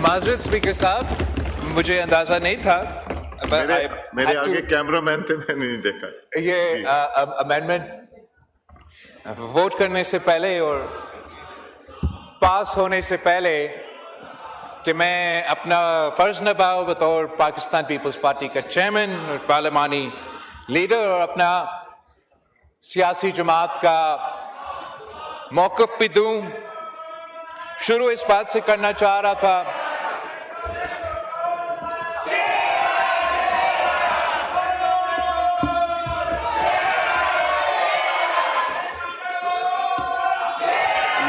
معذرت اسپیکر صاحب، مجھے اندازہ نہیں تھا. میرے آگے کیمرہ مین تھے، میں نے نہیں دیکھا. یہ امینڈمنٹ ووٹ کرنے سے پہلے اور پاس ہونے سے پہلے کہ میں اپنا فرض نبھاؤں بطور پاکستان پیپلز پارٹی کا چیئرمین اور پارلیمانی لیڈر، اور اپنا سیاسی جماعت کا موقف بھی دوں. شروع اس بات سے کرنا چاہ رہا تھا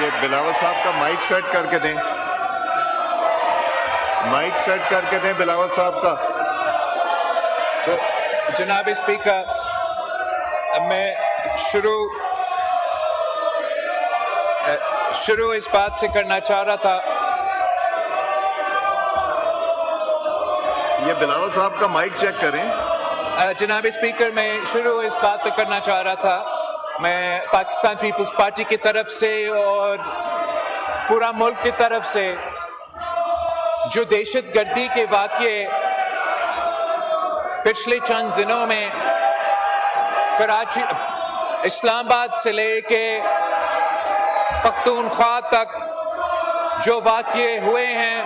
یہ بلاول صاحب کا مائک سیٹ کر کے دیں، مائک سیٹ کر کے دیں بلاول صاحب کا. تو جناب اسپیکر، میں شروع اس بات سے کرنا چاہ رہا تھا. یہ بلاول صاحب کا مائک چیک کریں. جناب اسپیکر، میں شروع اس بات پہ کرنا چاہ رہا تھا، میں پاکستان پیپلز پارٹی کی طرف سے اور پورا ملک کی طرف سے جو دہشت گردی کے واقعے پچھلے چند دنوں میں کراچی، اسلام آباد سے لے کے پختونخوا تک جو واقعے ہوئے ہیں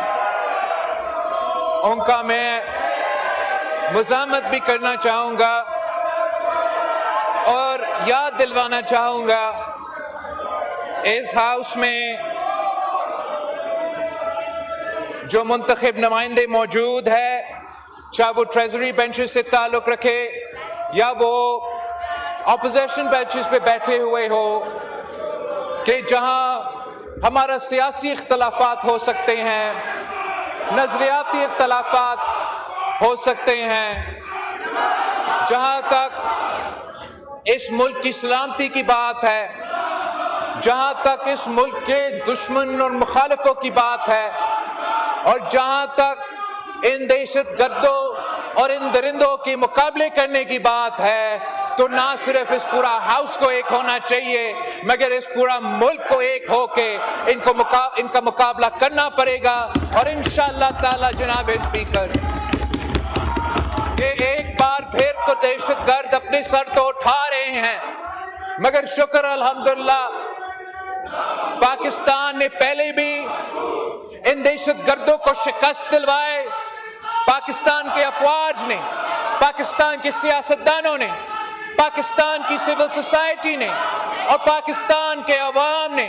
ان کا میں مزاحمت بھی کرنا چاہوں گا اور یاد دلوانا چاہوں گا اس ہاؤس میں جو منتخب نمائندے موجود ہے، چاہے وہ ٹریزری بینچز سے تعلق رکھے یا وہ اپوزیشن بینچز پہ بیٹھے ہوئے ہو، کہ جہاں ہمارا سیاسی اختلافات ہو سکتے ہیں، نظریاتی اختلافات ہو سکتے ہیں، جہاں تک اس ملک کی سلامتی کی بات ہے، جہاں تک اس ملک کے دشمن اور مخالفوں کی بات ہے، اور جہاں تک ان دہشت گردوں اور ان درندوں کے مقابلے کرنے کی بات ہے، تو نہ صرف اس پورا ہاؤس کو ایک ہونا چاہیے مگر اس پورا ملک کو ایک ہو کے ان کا مقابلہ کرنا پڑے گا. اور انشاءاللہ تعالی جناب اسپیکر، کہ ایک بار پھر تو دہشت گرد اپنے سر تو اٹھا رہے ہیں، مگر شکر الحمدللہ پاکستان نے پہلے بھی ان دہشت گردوں کو شکست دلوائے. پاکستان کے افواج نے، پاکستان کے سیاستدانوں نے، پاکستان کی سول سوسائٹی نے اور پاکستان کے عوام نے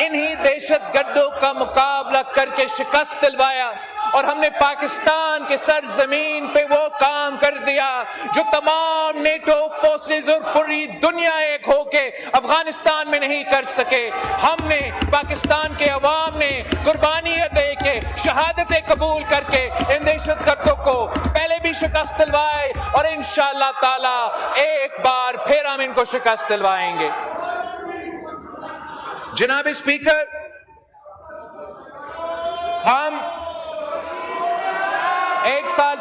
انہی دہشت گردوں کا مقابلہ کر کے شکست دلوایا. اور ہم نے پاکستان کے سرزمین پہ وہ کام کر دیا جو تمام نیٹو فورسز اور پوری دنیا ایک ہو کے افغانستان میں نہیں کر سکے. ہم نے، پاکستان کے عوام نے قربانیاں دے کے، شہادتیں قبول کر کے ان دہشت گردوں کو پہلے بھی شکست دلوائے، اور انشاءاللہ تعالی ایک بار پھر ہم ان کو شکست دلوائیں گے. جناب اسپیکر، ہم ایک سال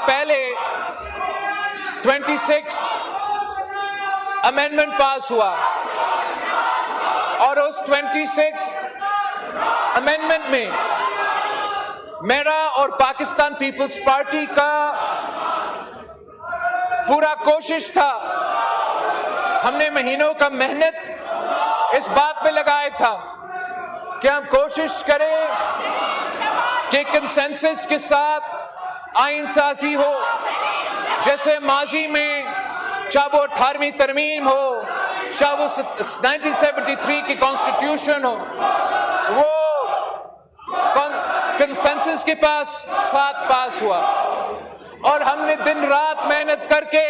پہلے 26 امینڈمنٹ پاس ہوا، اور اس 26 امینڈمنٹ میں میرا اور پاکستان پیپلز پارٹی کا پورا کوشش تھا، ہم نے مہینوں کا محنت اس بات پہ لگایا تھا کہ ہم کوشش کریں کہ کنسنسس کے ساتھ آئین سازی ہو، جیسے ماضی میں چاہے وہ 18ویں ترمیم ہو، چاہے وہ 1973 کی کانسٹیٹیوشن ہو، وہ کنسنسس کے ساتھ پاس ہوا. اور ہم نے دن رات محنت کر کے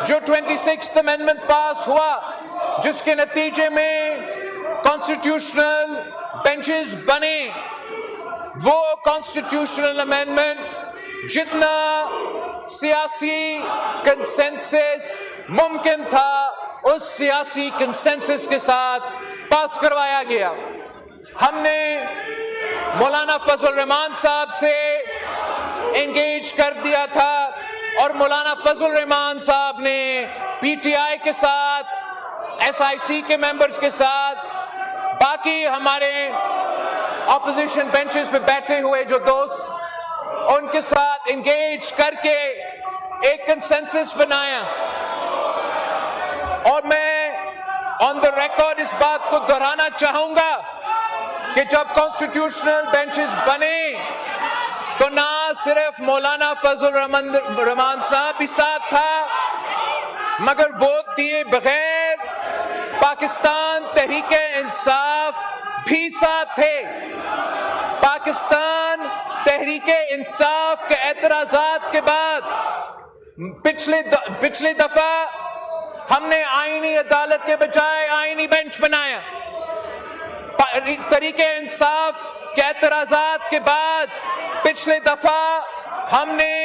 جو 26th امینڈمنٹ پاس ہوا، جس کے نتیجے میں کانسٹیٹیوشنل بینچز بنے، وہ کانسٹیٹیوشنل امینڈمنٹ جتنا سیاسی کنسنسس ممکن تھا اس سیاسی کنسنسس کے ساتھ پاس کروایا گیا. ہم نے مولانا فضل الرحمان صاحب سے انگیج کر دیا تھا، اور مولانا فضل الرحمان صاحب نے پی ٹی آئی کے ساتھ، ایس آئی سی کے ممبرز کے ساتھ بات باقی ہمارے اپوزیشن بینچز پہ بیٹھے ہوئے جو دوست ان کے ساتھ انگیج کر کے ایک کنسنسس بنایا. اور میں آن دا ریکارڈ اس بات کو دہرانا چاہوں گا کہ جب کانسٹیٹیوشنل بینچز بنے تو نہ صرف مولانا فضل الرحمان صاحب بھی ساتھ تھا مگر ووٹ دیے بغیر پاکستان تحریک انصاف بھی ساتھ تھے. پاکستان تحریک انصاف کے اعتراضات کے بعد پچھلی دفعہ ہم نے آئینی عدالت کے بجائے آئینی بینچ بنایا. تحریک انصاف کے اعتراضات کے بعد پچھلے دفعہ ہم نے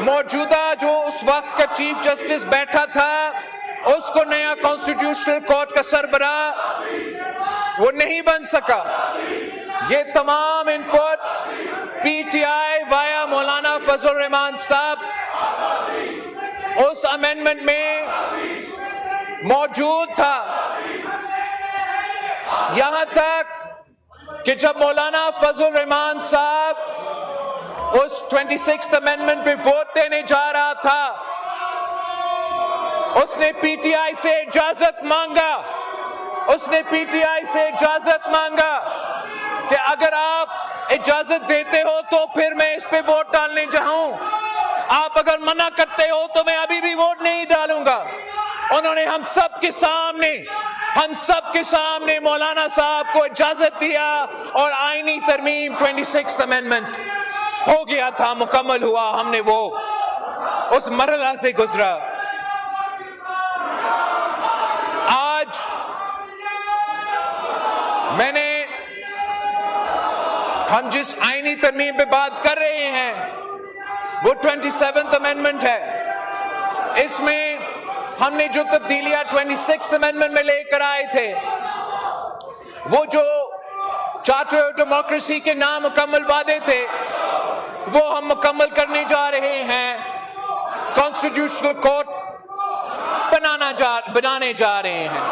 موجودہ جو اس وقت کا چیف جسٹس بیٹھا تھا اس کو نیا کانسٹیٹیوشنل کورٹ کا سربراہ وہ نہیں بن سکا. یہ تمام ان پٹ پی ٹی آئی وایا مولانا فضل الرحمان صاحب اس امینڈمنٹ میں موجود تھا. یہاں تک کہ جب مولانا فضل الرحمان صاحب اس 26th امینڈمنٹ پہ ووٹ دینے جا رہا تھا اس نے پی ٹی آئی سے اجازت مانگا کہ اگر آپ اجازت دیتے ہو تو پھر میں اس پہ ووٹ ڈالنے جاؤں, آپ اگر منع کرتے ہو تو میں ابھی بھی ووٹ نہیں ڈالوں گا. انہوں نے ہم سب کے سامنے مولانا صاحب کو اجازت دیا اور آئینی ترمیم 26th امینڈمنٹ ہو گیا تھا, مکمل ہوا. ہم نے وہ اس مرحلہ سے گزرا. آج ہم جس آئینی ترمیم پہ بات کر رہے ہیں وہ 27th امینڈمنٹ ہے. اس میں ہم نے جو تبدیلیاں 26th امینڈمنٹ میں لے کر آئے تھے وہ جو چارٹر آف ڈیموکریسی کے نامکمل وعدے تھے وہ ہم مکمل کرنے جا رہے ہیں. کانسٹیٹیوشنل کورٹ بنانے جا رہے ہیں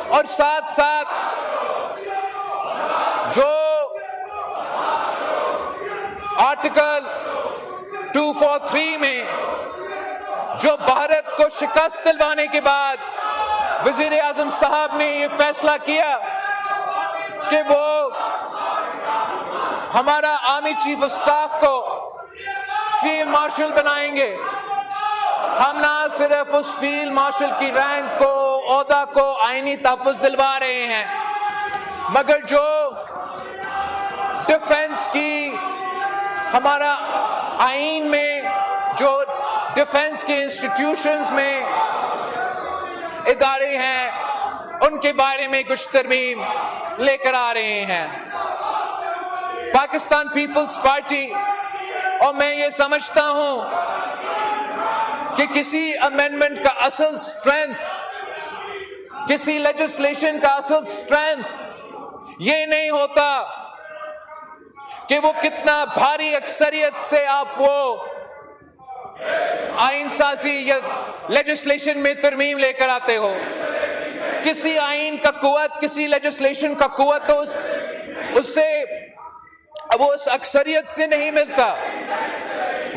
اور ساتھ ساتھ جو آرٹیکل 243 میں جو بھارت کو شکست دلوانے کے بعد وزیر اعظم صاحب نے یہ فیصلہ کیا کہ وہ ہمارا آرمی چیف آف اسٹاف کو فیلڈ مارشل بنائیں گے. ہم نہ صرف اس فیلڈ مارشل کی رینک کو عہدہ کو آئینی تحفظ دلوا رہے ہیں مگر جو ڈیفنس کی ہمارا آئین میں جو ڈیفنس کے انسٹیٹیوشنز میں ادارے ہیں ان کے بارے میں کچھ ترمیم لے کر آ رہے ہیں. پاکستان پیپلز پارٹی اور میں یہ سمجھتا ہوں کہ کسی امینڈمنٹ کا اصل اسٹرینتھ, کسی لیجسلیشن کا اصل اسٹرینتھ یہ نہیں ہوتا کہ وہ کتنا بھاری اکثریت سے آپ وہ آئین سازی یا لیجسلیشن میں ترمیم لے کر آتے ہو. کسی آئین کا قوت, کسی لیجسلیشن کا قوت تو اس سے وہ اس اکثریت سے نہیں ملتا.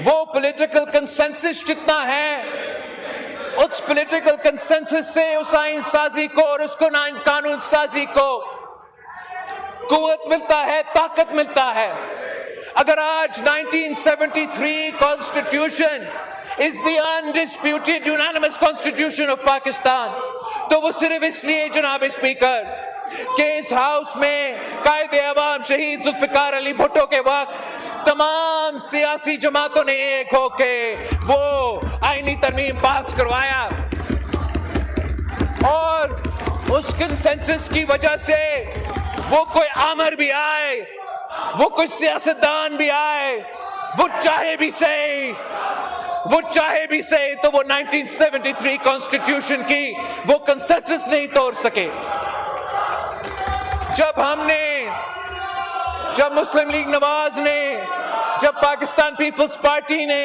وہ پولیٹیکل کنسنسس جتنا ہے اس پولیٹیکل کنسنسس سے اس آئین سازی کو اور اس کو قانون سازی کو قوت ملتا ہے, طاقت ملتا ہے. اگر آج 1973 Constitution is the undisputed unanimous Constitution of Pakistan تو وہ صرف اس لیے جناب اسپیکر کہ اس ہاؤس میں قائد عوام شہید ذوالفقار علی بھٹو کے وقت تمام سیاسی جماعتوں نے ایک ہو کے وہ آئینی ترمیم پاس کروایا اور اس کنسنسس کی وجہ سے وہ کوئی آمر بھی آئے, وہ کوئی سیاستدان بھی آئے, وہ چاہے بھی صحیح تو وہ 1973 کانسٹیٹیوشن کی وہ کنسنسس نہیں توڑ سکے. جب مسلم لیگ نواز نے, جب پاکستان پیپلز پارٹی نے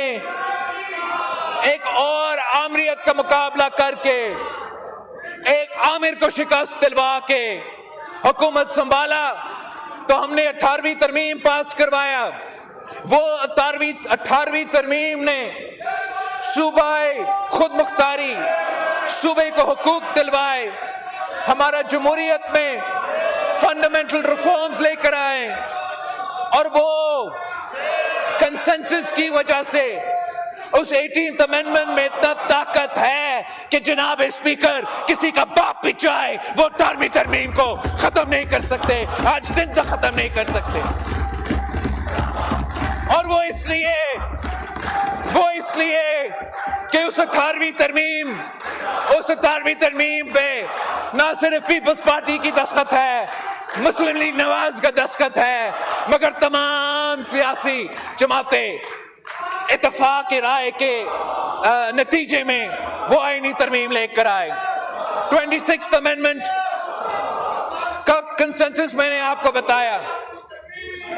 ایک اور آمریت کا مقابلہ کر کے ایک عامر کو شکست دلوا کے حکومت سنبھالا تو ہم نے 18ویں ترمیم پاس کروایا. وہ 18ویں ترمیم نے صوبہ خود مختاری، صوبے کو حقوق دلوائے، ہمارا جمہوریت میں فنڈامنٹل ریفارمز لے کر آئے، اور وہ کنسنسس کی وجہ سے اس 18th امینڈمنٹ میں اتنا طاقت ہے کہ جناب اسپیکر کسی کا باپ بھی چاہے وہ 18ویں ترمیم کو ختم نہیں کر سکتے، آج دن تک ختم نہیں کر سکتے. اور وہ اس لیے کہ اس 18ویں ترمیم پہ نہ صرف پیپلز پارٹی کی دستخط ہے، مسلم لیگ نواز کا دستخط ہے، مگر تمام سیاسی جماعتیں اتفاق رائے کے نتیجے میں وہ آئینی ترمیم لے کر آئے. 26th امینڈمنٹ کا کنسنسس میں نے آپ کو بتایا.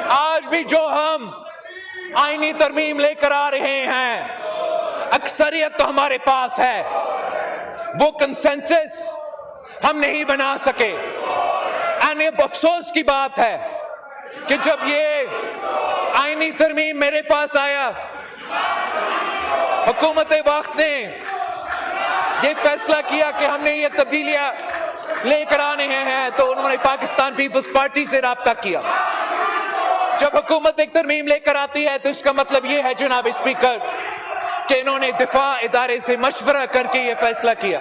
آج بھی جو ہم آئینی ترمیم لے کر آ رہے ہیں، اکثریت تو ہمارے پاس ہے، وہ کنسنسس ہم نہیں بنا سکے. یہ افسوس کی بات ہے کہ جب یہ آئینی ترمیم میرے پاس آیا، حکومت وقت نے یہ فیصلہ کیا کہ ہم نے یہ تبدیلیاں لے کر آنے ہیں، تو انہوں نے پاکستان پیپلز پارٹی سے رابطہ کیا. جب حکومت ایک ترمیم لے کر آتی ہے تو اس کا مطلب یہ ہے جناب اسپیکر کہ انہوں نے دفاع ادارے سے مشورہ کر کے یہ فیصلہ کیا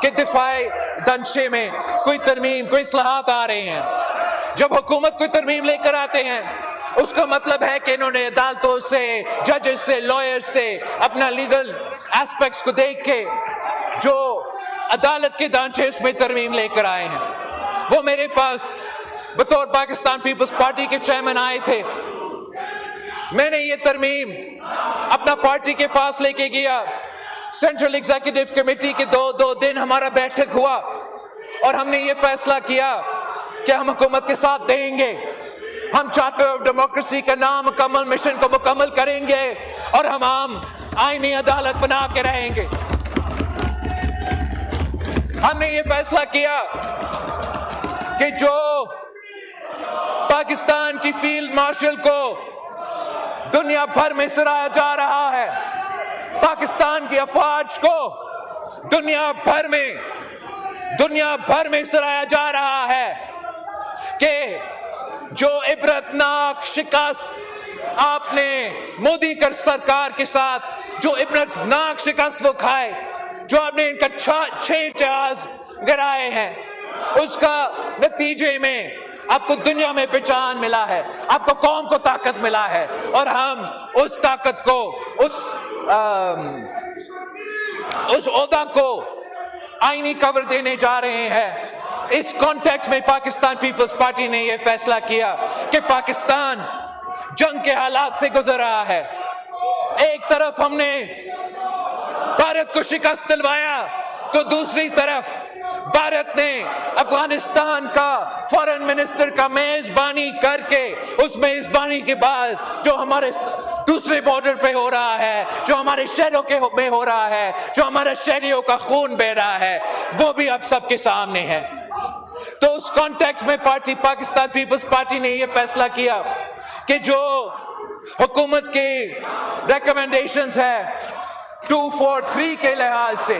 کہ دفاعی دنشے میں کوئی ترمیم، کوئی اصلاحات آ رہے ہیں. جب حکومت کوئی ترمیم لے کر آتے ہیں اس کا مطلب ہے کہ انہوں نے عدالتوں سے، ججز سے، لائر سے اپنا لیگل ایسپیکٹس کو دیکھ کے جو عدالت کے دانچے اس میں ترمیم لے کر آئے ہیں. وہ میرے پاس بطور پاکستان پیپلز پارٹی کے چیئرمین آئے تھے. میں نے یہ ترمیم اپنا پارٹی کے پاس لے کے گیا. سینٹرل ایگزیکٹو کمیٹی کے دو دن ہمارا بیٹھک ہوا اور ہم نے یہ فیصلہ کیا کہ ہم حکومت کے ساتھ دیں گے. ہم چارٹر آف ڈیموکریسی کا نامکمل مشن کو مکمل کریں گے اور ہم عام آئینی عدالت بنا کے رہیں گے. ہم نے یہ فیصلہ کیا کہ جو پاکستان کی فیلڈ مارشل کو دنیا بھر میں سرایا جا رہا ہے، پاکستان کی افواج کو دنیا بھر میں سرایا جا رہا ہے کہ جو عبرتناک شکست آپ نے مودی کر سرکار کے ساتھ، جو عبرتناک شکست وہ کھائے، جو آپ نے ان کا 6 جہاز گرائے ہیں، اس کا نتیجے میں آپ کو دنیا میں پہچان ملا ہے، آپ کو قوم کو طاقت ملا ہے، اور ہم اس طاقت کو، اس عہدہ کو آئینی کور دینے جا رہے ہیں. اس کانٹیکس میں پاکستان پیپلز پارٹی نے یہ فیصلہ کیا کہ پاکستان جنگ کے حالات سے گزر رہا ہے. ایک طرف ہم نے بھارت کو شکست دلوایا تو دوسری طرف بھارت نے افغانستان کا فارن منسٹر کا میزبانی کر کے، اس میزبانی کے بعد جو ہمارے دوسرے بارڈر پہ ہو رہا ہے، جو ہمارے شہروں کے میں ہو رہا ہے، جو ہمارے شہریوں کا خون بہ رہا ہے، وہ بھی اب سب کے سامنے ہے. تو اس کانٹیکس میں پاکستان پیپلز پارٹی نے یہ فیصلہ کیا کہ جو حکومت کی ریکمنڈیشنز ہے 243 کے لحاظ سے،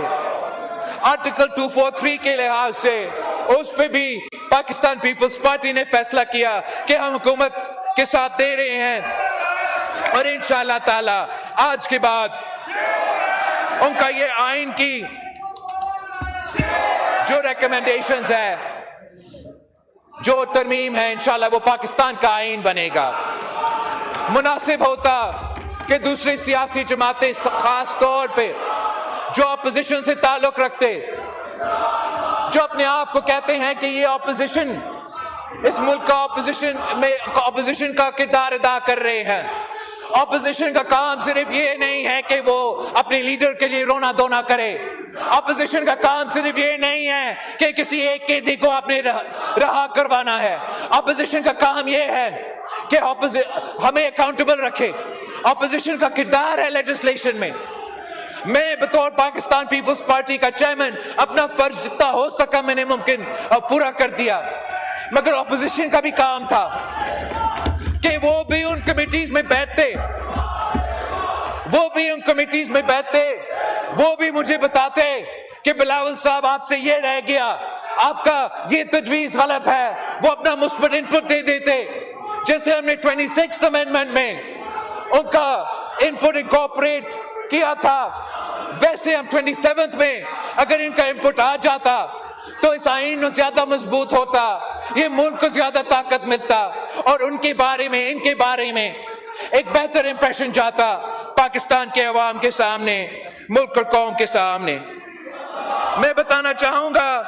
آرٹیکل 243 کے لحاظ سے، اس پہ بھی پاکستان پیپلز پارٹی نے فیصلہ کیا کہ ہم حکومت کے ساتھ دے رہے ہیں، اور انشاءاللہ تعالی آج کے بعد ان کا یہ آئین کی جو ریکمنڈیشنز ہے، جو ترمیم ہے، انشاءاللہ وہ پاکستان کا آئین بنے گا. مناسب ہوتا کہ دوسری سیاسی جماعتیں خاص طور پہ جو اپوزیشن سے تعلق رکھتے، جو اپنے آپ کو کہتے ہیں کہ یہ اپوزیشن اس ملک کا اپوزیشن کا کردار ادا کر رہے ہیں. اپوزیشن کا کام صرف یہ نہیں ہے کہ وہ اپنے لیڈر کے لیے رونا دھونا کرے. اپوزیشن کا کام صرف یہ نہیں ہے کہ کسی ایک قیدی کو اپنے رہا کروانا ہے. اپوزیشن کا کام یہ ہے کہ ہمیں اکاؤنٹیبل رکھے. اپوزیشن کا کردار ہے لیجسلیشن میں میں بطور پاکستان پیپلز پارٹی کا چیئرمین اپنا فرض جتنا ہو سکا میں نے ممکن پورا کر دیا، مگر اپوزیشن کا بھی کام تھا کہ وہ بھی ان کمیٹیز میں بیٹھتے، وہ بھی مجھے بتاتے کہ بلاول صاحب آپ سے یہ رہ گیا، آپ کا یہ تجویز غلط ہے، وہ اپنا مثبت انپٹ دے دیتے، جیسے ہم نے 26th امینڈمنٹ میں ان کا انپٹ انکارپوریٹ کیا تھا، ویسے ہم 27th میں اگر ان کا انپٹ آ جاتا تو اس آئین میں زیادہ مضبوط ہوتا، یہ ملک کو زیادہ طاقت ملتا اور ان کے بارے میں ایک بہتر امپریشن جاتا پاکستان کے عوام کے سامنے، ملک اور قوم کے سامنے۔ میں بتانا چاہوں گا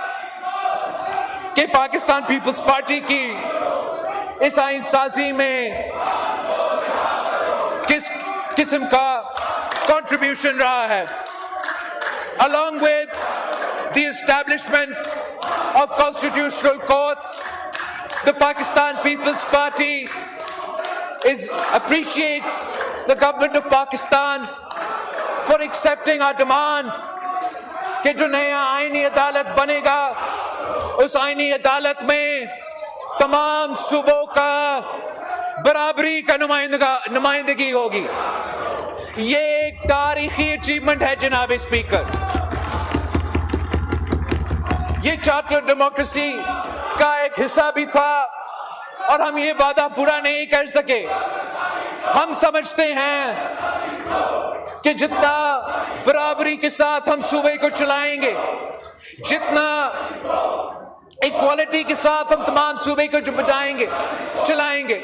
کہ پاکستان پیپلز پارٹی کی اس آئین سازی میں کس قسم کا کنٹریبیوشن رہا ہے۔ Along with the establishment of constitutional courts, the Pakistan People's Party appreciates the government of Pakistan for accepting our demand کہ جو نیا آئینی عدالت بنے گا اس آئینی عدالت میں تمام صوبوں کا برابری کا نمائندگی ہوگی۔ یہ ایک تاریخی اچیومنٹ ہے جناب اسپیکر، یہ چارٹر ڈیموکریسی کا ایک حصہ بھی تھا اور ہم یہ وعدہ پورا نہیں کر سکے۔ ہم سمجھتے ہیں کہ جتنا برابری کے ساتھ ہم صوبے کو چلائیں گے، جتنا ایکوالٹی کے ساتھ ہم تمام صوبے کو چلائیں گے،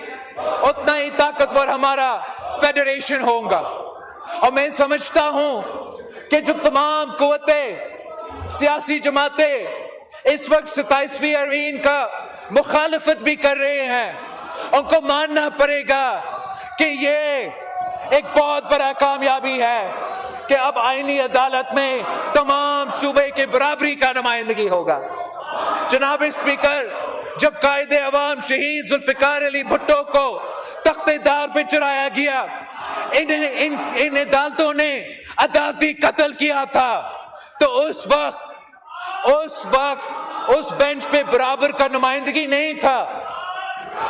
اتنا ہی طاقتور ہمارا فیڈریشن ہوگا۔ اور میں سمجھتا ہوں کہ جو تمام قوتیں، سیاسی جماعتیں اس وقت 27ویں آئین کا مخالفت بھی کر رہے ہیں، ان کو ماننا پڑے گا کہ یہ ایک بہت بڑا کامیابی ہے کہ اب آئینی عدالت میں تمام صوبے کے برابری کا نمائندگی ہوگا۔ جناب اسپیکر، جب قائد عوام شہید ذوالفقار علی بھٹو کو تخت دار پہ چڑھایا گیا، ان عدالتوں نے عدالتی قتل کیا تھا، تو اس وقت اس بینچ پہ برابر کا نمائندگی نہیں تھا،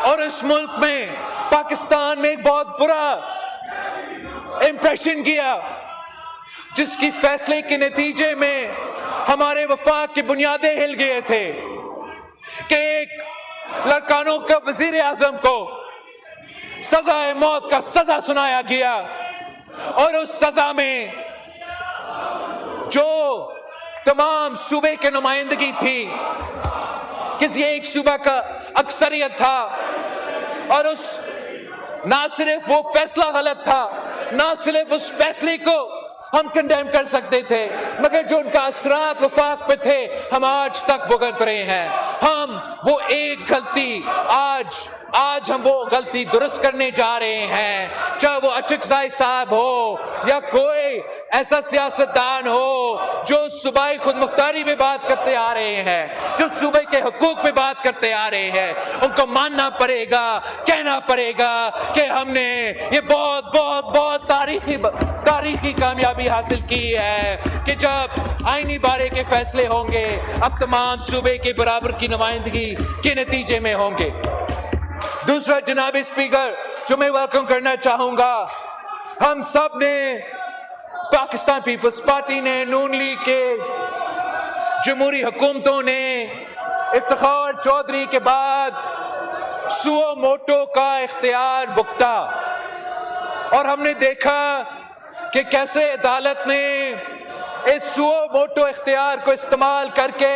اور اس ملک میں پاکستان میں ایک بہت برا امپریشن کیا، جس کی فیصلے کے نتیجے میں ہمارے وفاق کی بنیادیں ہل گئے تھے کہ ایک لڑکانوں کا وزیر اعظم کو سزائے موت کا سزا سنایا گیا، اور اس سزا میں جو تمام صوبے کی نمائندگی تھی، کسی ایک صوبہ کا اکثریت تھا، اور نہ صرف وہ فیصلہ غلط تھا، نہ صرف اس فیصلے کو ہم کنڈیم کر سکتے تھے، مگر جو ان کا اثرات وفاق پہ تھے ہم آج تک بھگت رہے ہیں۔ ہم وہ ایک غلطی آج ہم وہ غلطی درست کرنے جا رہے ہیں، چاہے وہ اچکزئی صاحب ہو یا کوئی ایسا سیاستدان ہو جو صوبائی خود مختاری میں بات کرتے آ رہے ہیں، جو صوبے کے حقوق میں بات کرتے آ رہے ہیں، ان کو ماننا پڑے گا، کہنا پڑے گا کہ ہم نے یہ بہت بہت بہت تاریخی کامیابی حاصل کی ہے کہ جب آئینی بارے کے فیصلے ہوں گے اب تمام صوبے کے برابر کی نمائندگی کے نتیجے میں ہوں گے۔ دوسرا جناب اسپیکر جو میں ویلکم کرنا چاہوں گا، ہم سب نے، پاکستان پیپلز پارٹی نے، نون لیگ کے جمہوری حکومتوں نے افتخار چودھری کے بعد سو موٹو کا اختیار بکتا، اور ہم نے دیکھا کہ کیسے عدالت نے اس سو موٹو اختیار کو استعمال کر کے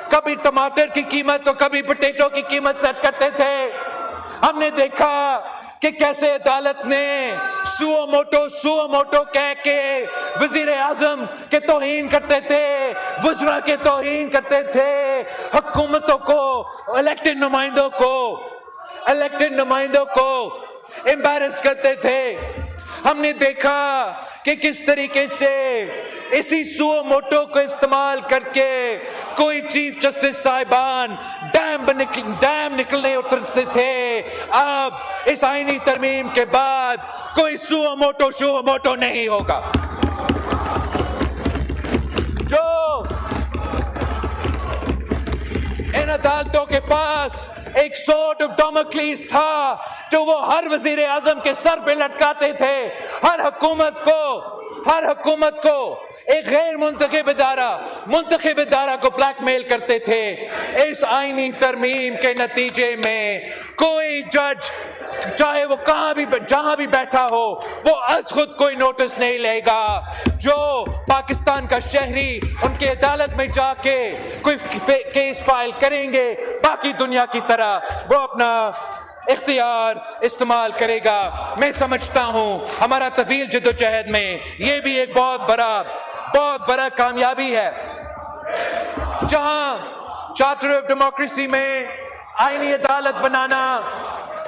کبھی ٹماٹر کی قیمت تو کبھی پوٹیٹو کی قیمت سیٹ کرتے تھے۔ ہم نے دیکھا کہ کیسے عدالت نے سو موٹو کہہ کے وزیر اعظم کے توہین کرتے تھے، وزراء کے توہین کرتے تھے، حکومتوں کو، الیکٹڈ نمائندوں کو امبیرس کرتے تھے۔ ہم نے دیکھا کہ کس طریقے سے اسی سو موٹو کو استعمال کر کے کوئی چیف جسٹس صاحبان ڈیم نکلنے اترتے تھے۔ اب اس آئینی ترمیم کے بعد کوئی سو موٹو نہیں ہوگا۔ ان عدالتوں کے پاس ایک سوٹ آف ڈاموکلیس تھا جو وہ ہر وزیر اعظم کے سر پہ لٹکاتے تھے. ہر حکومت کو ایک غیر منتخب ادارہ کو بلیک میل کرتے تھے. اس آئینی ترمیم کے نتیجے میں کوئی جج چاہے وہ جہاں بھی بیٹھا ہو وہ از خود کوئی نوٹس نہیں لے گا. جو پاکستان کا شہری ان کے عدالت میں جا کے کوئی کیس فائل کریں گے باقی دنیا کی طرح وہ اپنا اختیار استعمال کرے گا. میں سمجھتا ہوں ہمارا طویل جدوجہد میں یہ بھی ایک بہت بڑا کامیابی ہے. جہاں چارٹر آف ڈیموکریسی میں آئینی عدالت بنانا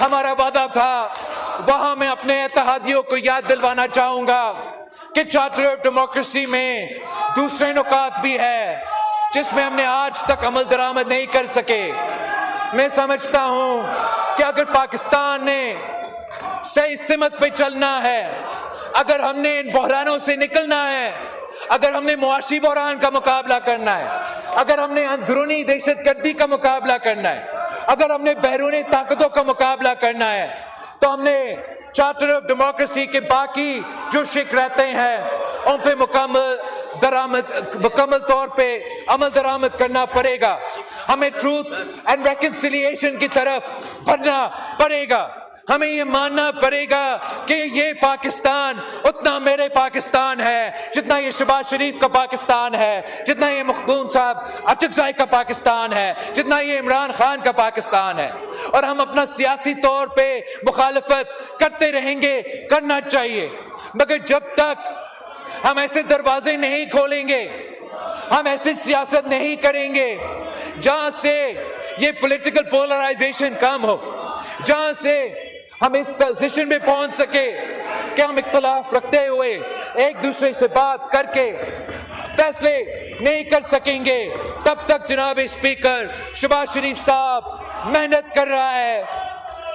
ہمارا وعدہ تھا, وہاں میں اپنے اتحادیوں کو یاد دلوانا چاہوں گا کہ چارٹر آف ڈیموکریسی میں دوسرے نکات بھی ہے جس میں ہم نے آج تک عمل درآمد نہیں کر سکے. میں سمجھتا ہوں کہ اگر پاکستان نے صحیح سمت پہ چلنا ہے, اگر ہم نے ان بحرانوں سے نکلنا ہے, اگر ہم نے معاشی بحران کا مقابلہ کرنا ہے, اگر ہم نے اندرونی دہشت گردی کا مقابلہ کرنا ہے, اگر ہم نے بیرونی طاقتوں کا مقابلہ کرنا ہے, تو ہم نے چارٹر آف ڈیموکریسی کے باقی جو شق رہتے ہیں ان پہ مکمل طور پہ عمل درآمد کرنا پڑے گا. ہمیں ٹروتھ اینڈ ریکنسیلیشن کی طرف بڑھنا پڑے گا. ہمیں یہ ماننا پڑے گا کہ یہ پاکستان اتنا میرے پاکستان ہے جتنا یہ شہباز شریف کا پاکستان ہے, جتنا یہ مخدوم صاحب اچکزئی کا پاکستان ہے, جتنا یہ عمران خان کا پاکستان ہے. اور ہم اپنا سیاسی طور پہ مخالفت کرتے رہیں گے, کرنا چاہیے, مگر جب تک ہم ایسے دروازے نہیں کھولیں گے, ہم ایسی سیاست نہیں کریں گے جہاں سے یہ پولیٹیکل پولرائزیشن کم ہو, جہاں سے ہم اس پوزیشن میں پہنچ سکے کہ ہم اختلاف رکھتے ہوئے ایک دوسرے سے بات کر کے فیصلے نہیں کر سکیں گے, تب تک جناب اسپیکر شہباز شریف صاحب محنت کر رہا ہے,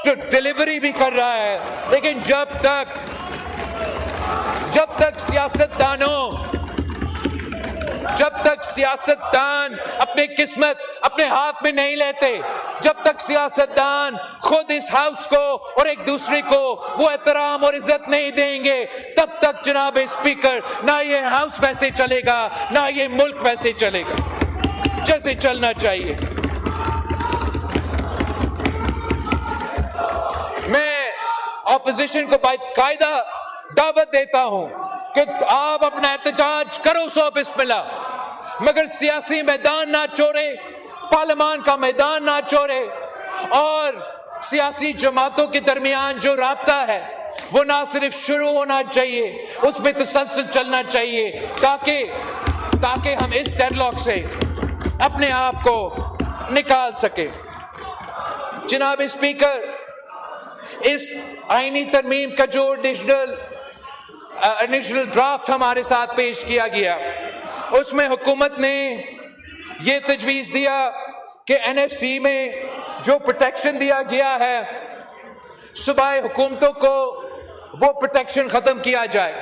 جو ڈیلیوری بھی کر رہا ہے, لیکن جب تک سیاستدان اپنی قسمت اپنے ہاتھ میں نہیں لیتے, جب تک سیاستدان خود اس ہاؤس کو اور ایک دوسرے کو وہ احترام اور عزت نہیں دیں گے, تب تک جناب اسپیکر نہ یہ ہاؤس ویسے چلے گا, نہ یہ ملک ویسے چلے گا جیسے چلنا چاہیے. میں اپوزیشن کو باقاعدہ دعوت دیتا ہوں کہ آپ اپنا احتجاج کرو 100 بسم اللہ, مگر سیاسی میدان نہ چھوڑے, پارلیمان کا میدان نہ چھوڑے, اور سیاسی جماعتوں کے درمیان جو رابطہ ہے وہ نہ صرف شروع ہونا چاہیے, اس میں تسلسل چلنا چاہیے تاکہ ہم اس ڈیڈ لاک سے اپنے آپ کو نکال سکیں. جناب اسپیکر, اس آئینی ترمیم کا جو انیشل ڈرافٹ ہمارے ساتھ پیش کیا گیا, اس میں حکومت نے یہ تجویز دیا کہ این ایف سی میں جو پروٹیکشن دیا گیا ہے صوبائی حکومتوں کو وہ پروٹیکشن ختم کیا جائے.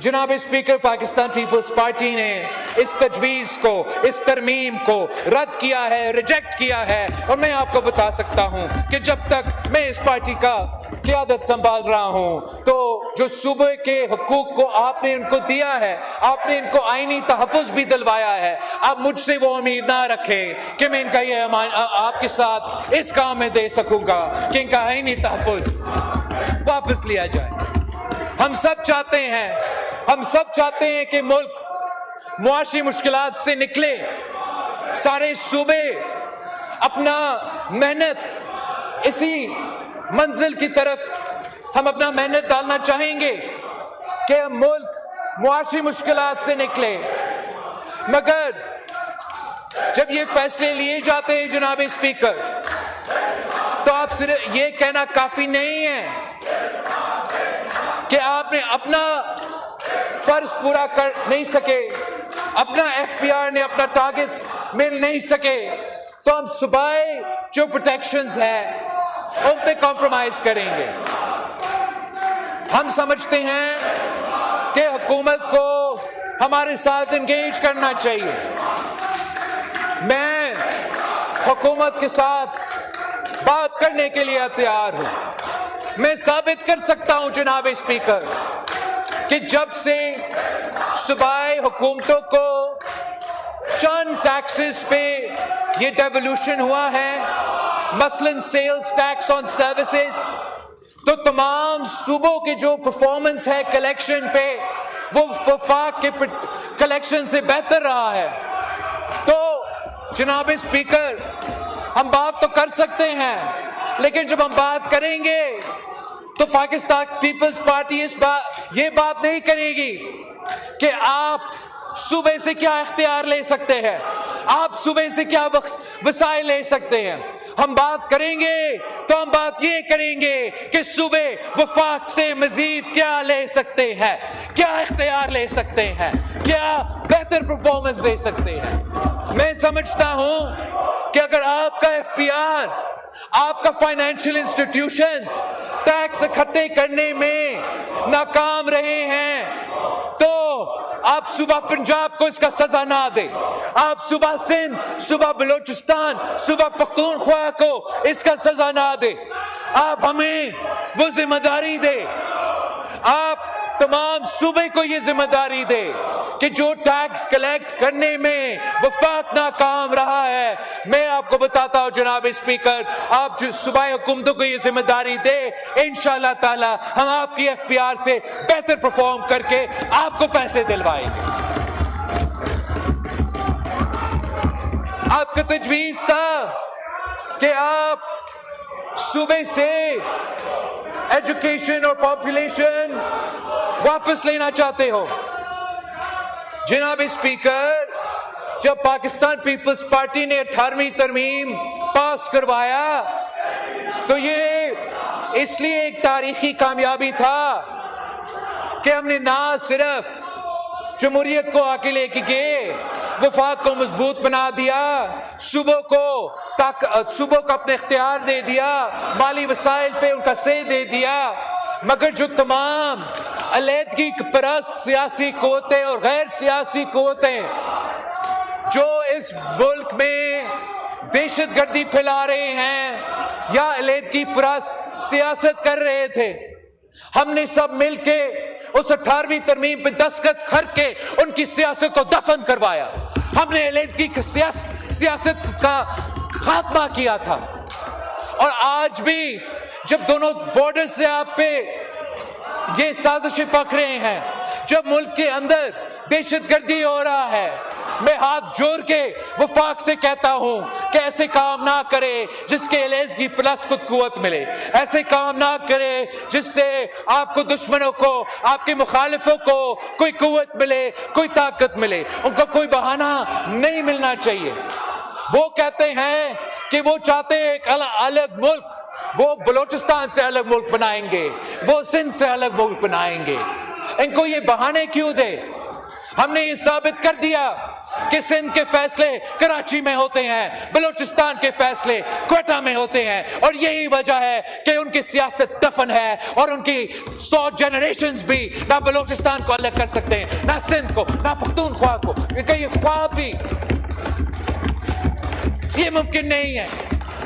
جناب اسپیکر, پاکستان پیپلز پارٹی نے اس تجویز کو, اس ترمیم کو رد کیا ہے, ریجیکٹ کیا ہے, اور میں آپ کو بتا سکتا ہوں کہ جب تک میں اس پارٹی کا قیادت سنبھال رہا ہوں تو جو صوبے کے حقوق کو آپ نے ان کو دیا ہے, آپ نے ان کو آئینی تحفظ بھی دلوایا ہے, آپ مجھ سے وہ امید نہ رکھیں کہ میں ان کا یہ آپ کے ساتھ اس کام میں دے سکوں گا کہ ان کا آئینی تحفظ واپس لیا جائے. ہم سب چاہتے ہیں کہ ملک معاشی مشکلات سے نکلے, سارے صوبے اپنا محنت اسی منزل کی طرف ہم اپنا محنت ڈالنا چاہیں گے کہ ملک معاشی مشکلات سے نکلے, مگر جب یہ فیصلے لیے جاتے ہیں جناب اسپیکر, تو آپ صرف یہ کہنا کافی نہیں ہے کہ آپ نے اپنا فرض پورا کر نہیں سکے, اپنا ایف پی آر نے اپنا ٹارگٹس مل نہیں سکے, تو ہم صوبائی جو پروٹیکشنز ہیں ان پہ کمپرومائز کریں گے. ہم سمجھتے ہیں کہ حکومت کو ہمارے ساتھ انگیج کرنا چاہیے. میں حکومت کے ساتھ بات کرنے کے لیے تیار ہوں. میں ثابت کر سکتا ہوں جناب اسپیکر کہ جب سے صوبائی حکومتوں کو چند ٹیکسز پہ یہ ڈیولوشن ہوا ہے، مثلاً سیلز ٹیکس آن سروسز، تو تمام صوبوں کے جو پرفارمنس ہے کلیکشن پہ وہ وفاق کے کلیکشن سے بہتر رہا ہے. تو جناب اسپیکر، ہم بات تو کر سکتے ہیں، لیکن جب ہم بات کریں گے تو پاکستان پیپلز پارٹی یہ بات نہیں کرے گی کہ آپ صوبے سے کیا اختیار لے سکتے ہیں، آپ صوبے سے کیا وسائل لے سکتے ہیں. ہم بات کریں گے تو ہم بات یہ کریں گے کہ صوبے وفاق سے مزید کیا لے سکتے ہیں، کیا اختیار لے سکتے ہیں، کیا بہتر پرفارمنس دے سکتے ہیں. میں سمجھتا ہوں کہ اگر آپ کا ایف پی آر، آپ کا فائنینشیل انسٹیٹیوشنز ٹیکس اکٹھے کرنے میں ناکام رہے ہیں تو آپ صوبہ پنجاب کو اس کا سزا نہ دیں، آپ صوبہ سندھ، صوبہ بلوچستان، صوبہ پختونخوا کو اس کا سزا نہ دیں. آپ ہمیں وہ ذمہ داری دیں، آپ تمام صوبے کو یہ ذمہ داری دے کہ جو ٹیکس کلیکٹ کرنے میں وفاق ناکام رہا ہے. میں آپ کو بتاتا ہوں جناب اسپیکر، آپ جو صوبائی حکومتوں کو یہ ذمہ داری دے، انشاءاللہ تعالی ہم آپ کی ایف پی آر سے بہتر پرفارم کر کے آپ کو پیسے دلوائیں گے. آپ کا تجویز تھا کہ آپ صوبے سے ایجوکیشن اور پاپولیشن واپس لینا چاہتے ہو. جناب اسپیکر، جب پاکستان پیپلز پارٹی نے 18ویں ترمیم پاس کروایا تو یہ اس لیے ایک تاریخی کامیابی تھا کہ ہم نے نہ صرف جمہوریت کو آگے لے کے گئے، وفاق کو مضبوط بنا دیا، صوبوں کو اپنے اختیار دے دیا، مالی وسائل پہ ان کا سے دے دیا، مگر جو تمام علیحدگی پرست سیاسی قوتیں اور غیر سیاسی قوتیں جو اس ملک میں دہشت گردی پھیلا رہے ہیں یا علیحدگی پرست سیاست کر رہے تھے، ہم نے سب مل کے اس 18ویں ترمیم پہ دستخط کر کے ان کی سیاست کو دفن کروایا. ہم نے علیحدگی کی سیاست کا خاتمہ کیا تھا. اور آج بھی جب دونوں بارڈر سے آپ پہ یہ سازشیں پک رہے ہیں، جب ملک کے اندر دہشت گردی ہو رہا ہے، میں ہاتھ جوڑ کے وفاق سے کہتا ہوں کہ ایسے کام نہ کرے جس کے علیحدگی پلس خود قوت ملے، ایسے کام نہ کرے جس سے آپ کو دشمنوں کو، آپ کے مخالفوں کو کوئی قوت ملے، کوئی طاقت ملے. ان کو کوئی بہانہ نہیں ملنا چاہیے. وہ کہتے ہیں کہ وہ چاہتے ہیں ایک الگ ملک، وہ بلوچستان سے الگ ملک بنائیں گے، وہ سندھ سے الگ ملک بنائیں گے. ان کو یہ بہانے کیوں دے؟ ہم نے یہ ثابت کر دیا کہ سندھ کے فیصلے کراچی میں ہوتے ہیں، بلوچستان کے فیصلے کوئٹہ میں ہوتے ہیں، اور یہی وجہ ہے کہ ان کی سیاست دفن ہے اور ان کی 100 جنریشنز بھی نہ بلوچستان کو الگ کر سکتے ہیں، نہ سندھ کو، نہ پختونخوا کو. یہ خواب بھی یہ ممکن نہیں ہے.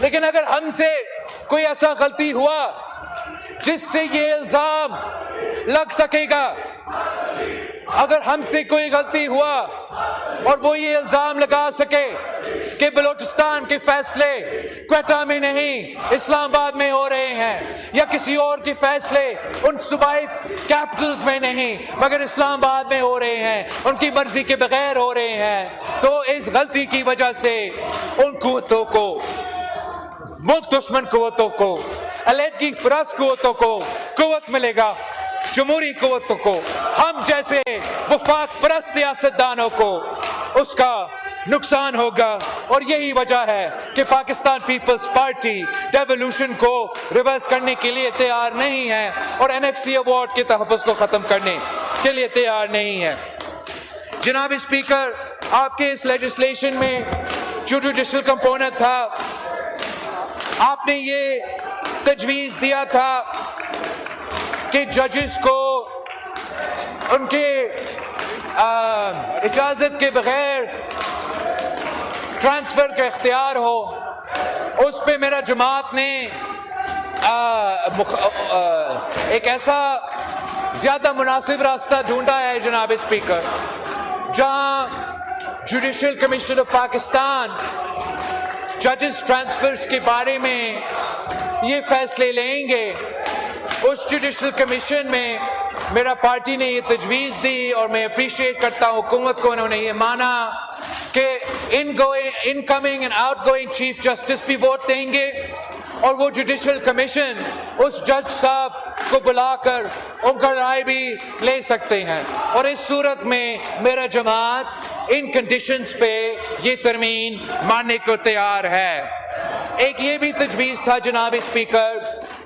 لیکن اگر ہم سے کوئی ایسا غلطی ہوا جس سے یہ الزام لگ سکے گا، اگر ہم سے کوئی غلطی ہوا اور وہ یہ الزام لگا سکے کہ بلوچستان کے فیصلے کوئٹہ میں نہیں اسلام آباد میں ہو رہے ہیں، یا کسی اور کے فیصلے ان صوبائی کیپٹلز میں نہیں مگر اسلام آباد میں ہو رہے ہیں، ان کی مرضی کے بغیر ہو رہے ہیں، تو اس غلطی کی وجہ سے ان قوتوں کو، ملک دشمن قوتوں کو، علیحدگی پرست قوتوں کو قوت ملے گا، جمہوری قوتوں کو، ہم جیسے وفاق پرست سیاستدانوں کو اس کا نقصان ہوگا. اور یہی وجہ ہے کہ پاکستان پیپلز پارٹی ڈیولوشن کو ریورس کرنے کے لیے تیار نہیں ہے اور این ایف سی ایوارڈ کے تحفظ کو ختم کرنے کے لیے تیار نہیں ہے. جناب اسپیکر، آپ کے اس لیجسلیشن میں جو جوڈیشل کمپوننٹ تھا، آپ نے یہ تجویز دیا تھا کہ ججز کو ان کے اجازت کے بغیر ٹرانسفر کا اختیار ہو. اس پہ میرا جماعت نے ایک ایسا زیادہ مناسب راستہ ڈھونڈا ہے جناب اسپیکر، جہاں جوڈیشل کمیشن آف پاکستان ججز ٹرانسفرز کے بارے میں یہ فیصلے لیں گے۔ اس جوڈیشل کمیشن میں میرا پارٹی نے یہ تجویز دی اور میں اپریشیٹ کرتا ہوں حکومت کو، انہوں نے یہ مانا کہ in coming and out going chief justice بھی ووٹ دیں گے، اور وہ جوڈیشل کمیشن اس جج صاحب کو بلا کر ان کا رائے بھی لے سکتے ہیں، اور اس صورت میں میرا جماعت ان کنڈیشنز پہ یہ ترمیم ماننے کو تیار ہے۔ ایک یہ بھی تجویز تھا جناب اسپیکر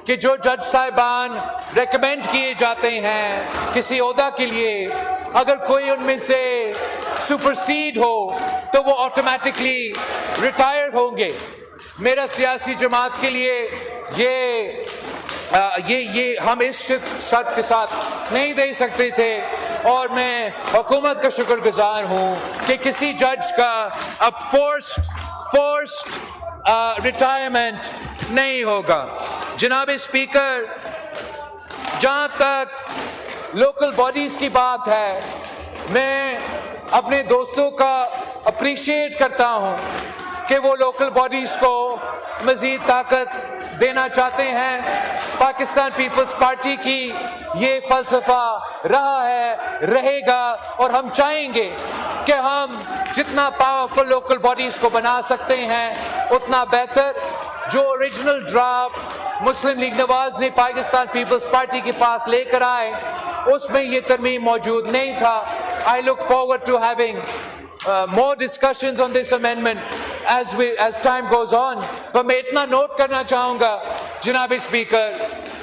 کہ جو جج صاحبان ریکمینڈ کیے جاتے ہیں کسی عہدہ کے لیے، اگر کوئی ان میں سے سپرسیڈ ہو تو وہ آٹومیٹکلی ریٹائر ہوں گے۔ میرا سیاسی جماعت کے لیے یہ ہم اس شرط کے ساتھ نہیں دے سکتے تھے، اور میں حکومت کا شکر گزار ہوں کہ کسی جج کا اب فورسڈ ریٹائرمنٹ نہیں ہوگا۔ جناب اسپیکر، جہاں تک لوکل باڈیز کی بات ہے، میں اپنے دوستوں کا اپریشیٹ کرتا ہوں کہ وہ لوکل باڈیز کو مزید طاقت دینا چاہتے ہیں۔ پاکستان پیپلز پارٹی کی یہ فلسفہ رہا ہے، رہے گا، اور ہم چاہیں گے کہ ہم جتنا پاورفل لوکل باڈیز کو بنا سکتے ہیں اتنا بہتر۔ جو اوریجنل ڈرافٹ مسلم لیگ نواز نے پاکستان پیپلز پارٹی کے پاس لے کر آئے، اس میں یہ ترمیم موجود نہیں تھا۔ I look forward to having more discussions on this amendment as time goes on. پر میں اتنا نوٹ کرنا چاہوں گا جناب اسپیکر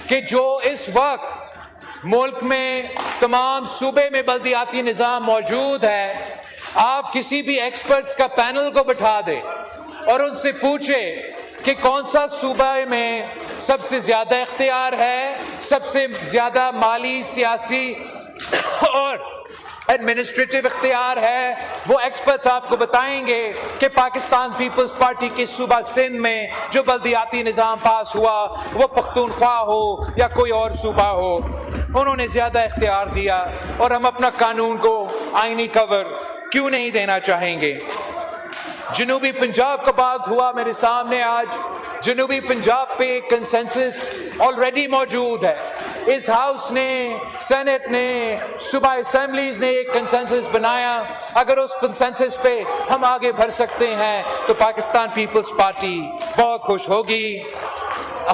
کہ جو اس وقت ملک میں تمام صوبے میں بلدیاتی نظام موجود ہے، آپ کسی بھی ایکسپرٹس کا پینل کو بٹھا دیں اور ان سے پوچھے کہ کون سا صوبہ میں سب سے زیادہ اختیار ہے، سب سے زیادہ مالی، سیاسی اور ایڈمنسٹریٹو اختیار ہے، وہ ایکسپرٹس آپ کو بتائیں گے کہ پاکستان پیپلز پارٹی کے صوبہ سندھ میں جو بلدیاتی نظام پاس ہوا، وہ پختونخوا ہو یا کوئی اور صوبہ ہو، انہوں نے زیادہ اختیار دیا، اور ہم اپنا قانون کو آئینی کور کیوں نہیں دینا چاہیں گے؟ جنوبی پنجاب کا بات ہوا میرے سامنے آج، جنوبی پنجاب پہ ایک کنسنسس آلریڈی موجود ہے۔ اس ہاؤس نے، سینٹ نے، صوبہ اسمبلیز نے ایک کنسنسس بنایا۔ اگر اس کنسنسس پہ ہم آگے بڑھ سکتے ہیں تو پاکستان پیپلز پارٹی بہت خوش ہوگی۔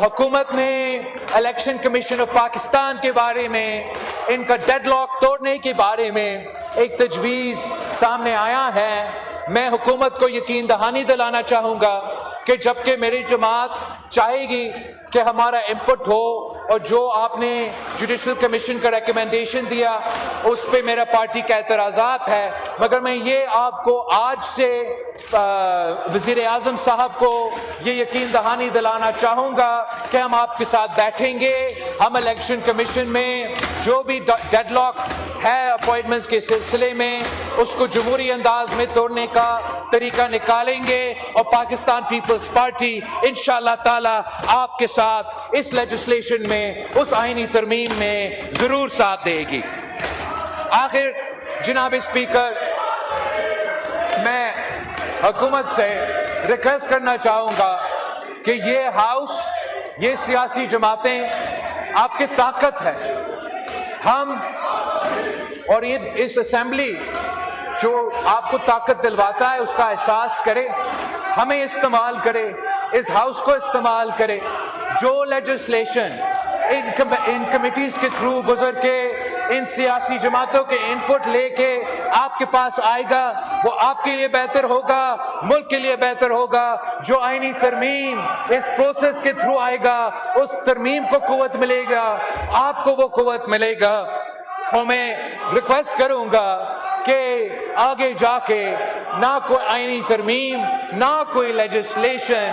حکومت نے الیکشن کمیشن آف پاکستان کے بارے میں، ان کا ڈیڈ لاک توڑنے کے بارے میں ایک تجویز سامنے آیا ہے۔ میں حکومت کو یقین دہانی دلانا چاہوں گا کہ جبکہ میری جماعت چاہے گی کہ ہمارا انپٹ ہو، اور جو آپ نے جوڈیشل کمیشن کا ریکمنڈیشن دیا اس پہ میرا پارٹی کا اعتراضات ہے، مگر میں یہ آپ کو آج سے وزیر اعظم صاحب کو یہ یقین دہانی دلانا چاہوں گا کہ ہم آپ کے ساتھ بیٹھیں گے۔ ہم الیکشن کمیشن میں جو بھی ڈیڈ لاک ہے اپوائنٹمنٹس کے سلسلے میں، اس کو جمہوری انداز میں توڑنے کا طریقہ نکالیں گے، اور پاکستان پیپلز پارٹی انشاءاللہ تعالی آپ کے ساتھ اس لیجسلیشن میں، اس آئینی ترمیم میں ضرور ساتھ دے گی۔ آخر جناب اسپیکر، میں حکومت سے ریکویسٹ کرنا چاہوں گا کہ یہ ہاؤس، یہ سیاسی جماعتیں آپ کی طاقت ہے، ہم اور اس اسمبلی جو آپ کو طاقت دلواتا ہے اس کا احساس کرے، ہمیں استعمال کرے، اس ہاؤس کو استعمال کرے۔ جو لیجسلیشن ان کمیٹیز کے تھرو گزر کے، ان سیاسی جماعتوں کے انپٹ لے کے آپ کے پاس آئے گا، وہ آپ کے لیے بہتر ہوگا، ملک کے لیے بہتر ہوگا۔ جو آئینی ترمیم اس پروسیس کے تھرو آئے گا، اس ترمیم کو قوت ملے گا، آپ کو وہ قوت ملے گا۔ اور میں ریکویسٹ کروں گا کہ آگے جا کے نہ کوئی آئینی ترمیم، نہ کوئی لیجسلیشن